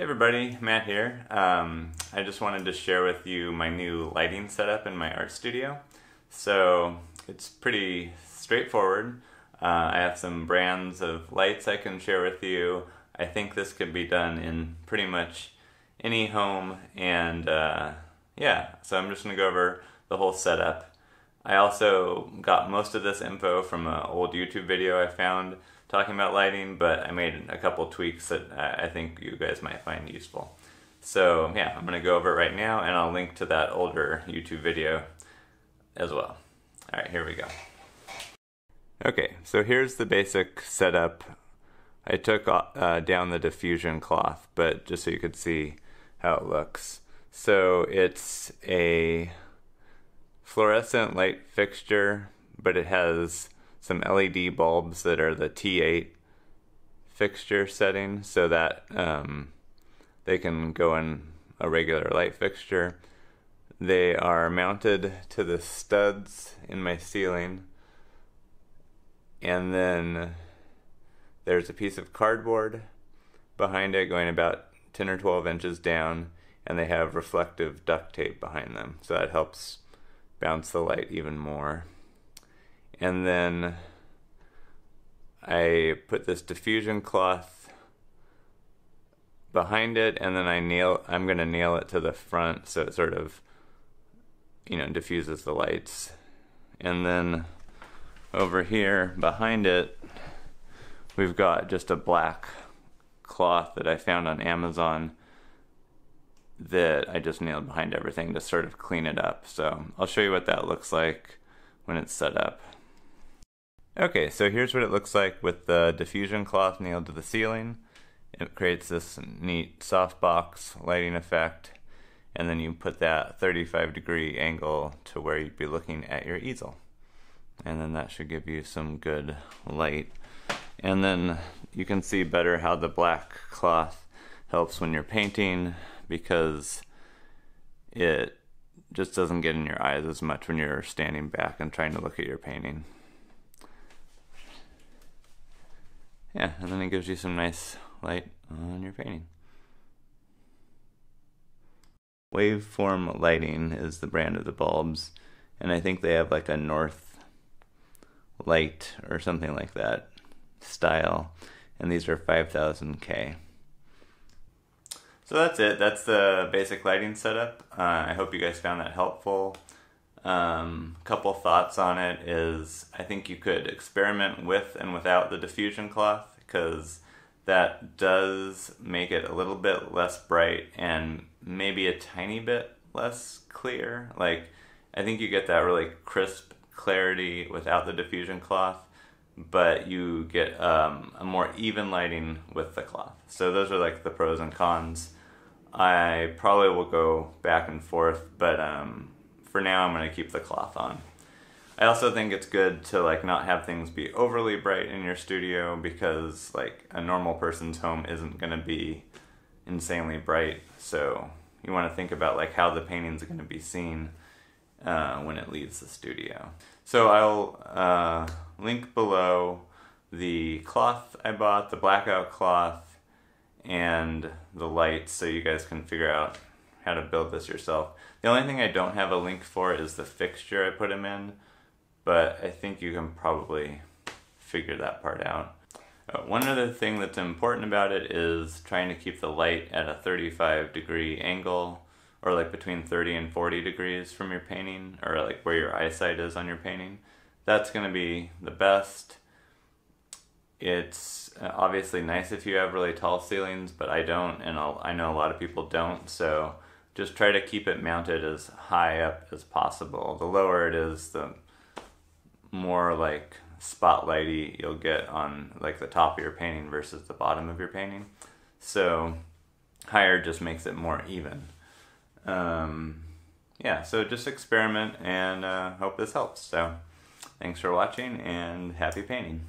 Hey everybody, Matt here. I just wanted to share with you my new lighting setup in my art studio. So it's pretty straightforward. I have some brands of lights I can share with you. I think this could be done in pretty much any home, and yeah, so I'm just going to go over the whole setup. I also got most of this info from an old YouTube video I found talking about lighting, but I made a couple tweaks that I think you guys might find useful. So yeah, I'm going to go over it right now, and I'll link to that older YouTube video as well. Alright, here we go. Okay, so here's the basic setup. I took down the diffusion cloth, but just so you could see how it looks. So it's a fluorescent light fixture, but it has some LED bulbs that are the T8 fixture setting, so that they can go in a regular light fixture. They are mounted to the studs in my ceiling, and then there's a piece of cardboard behind it going about 10 or 12 inches down, and they have reflective duct tape behind them, so that helps bounce the light even more. And then I put this diffusion cloth behind it, and then I'm going to nail it to the front so it sort of, diffuses the lights. And then over here behind it, we've got just a black cloth that I found on Amazon that I just nailed behind everything to sort of clean it up. So I'll show you what that looks like when it's set up. Okay, so here's what it looks like with the diffusion cloth nailed to the ceiling. It creates this neat softbox lighting effect, and then you put that 35-degree angle to where you'd be looking at your easel. And then that should give you some good light. And then you can see better how the black cloth helps when you're painting, because it just doesn't get in your eyes as much when you're standing back and trying to look at your painting. Yeah, and then it gives you some nice light on your painting. Waveform Lighting is the brand of the bulbs, and I think they have like a North Light or something like that style, and these are 5000K. So that's it. That's the basic lighting setup. I hope you guys found that helpful. Couple thoughts on it is, I think you could experiment with and without the diffusion cloth, because that does make it a little bit less bright and maybe a tiny bit less clear. Like, I think you get that really crisp clarity without the diffusion cloth, but you get a more even lighting with the cloth. So those are like the pros and cons. I probably will go back and forth, but for now I'm going to keep the cloth on. I also think it's good to not have things be overly bright in your studio, because a normal person's home isn't going to be insanely bright, so you want to think about how the painting's going to be seen when it leaves the studio. So I'll link below the cloth I bought, the blackout cloth, and the lights, so you guys can figure out how to build this yourself. The only thing I don't have a link for is the fixture I put them in, but I think you can probably figure that part out. One other thing that's important about it is trying to keep the light at a 35-degree angle, or between 30 and 40 degrees from your painting, or where your eyesight is on your painting. That's going to be the best. It's obviously nice if you have really tall ceilings, but I don't, and I know a lot of people don't, so just try to keep it mounted as high up as possible. The lower it is, the more spotlighty you'll get on the top of your painting versus the bottom of your painting. So higher just makes it more even. Yeah, so just experiment, and hope this helps. So thanks for watching, and happy painting.